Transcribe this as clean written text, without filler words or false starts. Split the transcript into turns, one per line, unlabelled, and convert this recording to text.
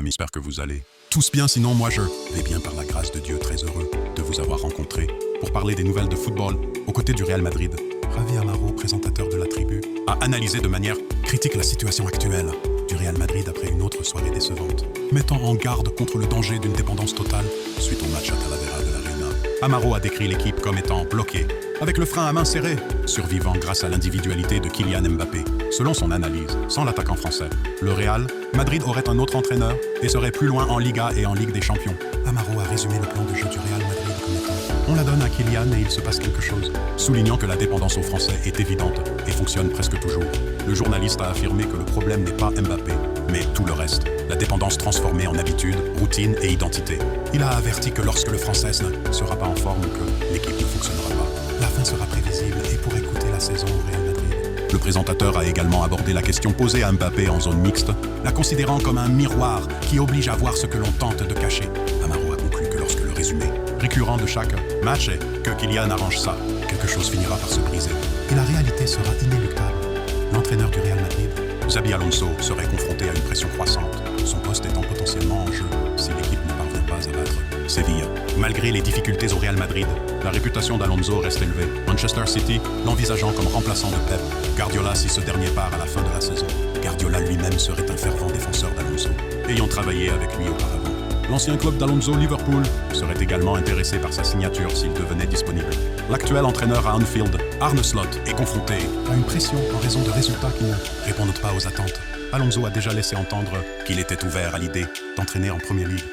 amis, j'espère que vous allez tous bien, sinon moi je vais bien par la grâce de Dieu, très heureux de vous avoir rencontré pour parler des nouvelles de football aux côtés du Real Madrid. Javi Amaro, présentateur de la tribu, a analysé de manière critique la situation actuelle du Real Madrid après une autre soirée décevante, mettant en garde contre le danger d'une dépendance totale suite au match à Talavera de la Reina. Amaro a décrit l'équipe comme étant bloquée, avec le frein à main serré, survivant grâce à l'individualité de Kylian Mbappé. Selon son analyse, sans l'attaquant français, le Real Madrid aurait un autre entraîneur et serait plus loin en Liga et en Ligue des Champions. Amaro a résumé le plan de jeu du Real Madrid comme étant « On la donne à Kylian et il se passe quelque chose », soulignant que la dépendance aux Français est évidente et fonctionne presque toujours. Le journaliste a affirmé que le problème n'est pas Mbappé, mais tout le reste, la dépendance transformée en habitude, routine et identité. Il a averti que lorsque le Français ne sera pas en forme, que l'équipe ne fonctionnera pas. La fin sera prévisible et pourrait coûter la saison au Real Madrid. Le présentateur a également abordé la question posée à Mbappé en zone mixte, la considérant comme un miroir qui oblige à voir ce que l'on tente de cacher. Amaro a conclu que lorsque le résumé récurrent de chaque match est que Kylian arrange ça, quelque chose finira par se briser. Et la réalité sera inéluctable. L'entraîneur du Real Madrid, Xabi Alonso, serait confronté à une pression croissante, son poste étant potentiellement en jeu si l'équipe ne parvient pas à battre Séville. Malgré les difficultés au Real Madrid, la réputation d'Alonso reste élevée. Manchester City l'envisageant comme remplaçant de Pep Guardiola si ce dernier part à la fin de la saison. Guardiola lui-même serait un fervent défenseur d'Alonso, ayant travaillé avec lui auparavant. L'ancien club d'Alonso, Liverpool, serait également intéressé par sa signature s'il devenait disponible. L'actuel entraîneur à Anfield, Arne Slot, est confronté à une pression en raison de résultats qui ne répondent pas aux attentes. Alonso a déjà laissé entendre qu'il était ouvert à l'idée d'entraîner en Premier League.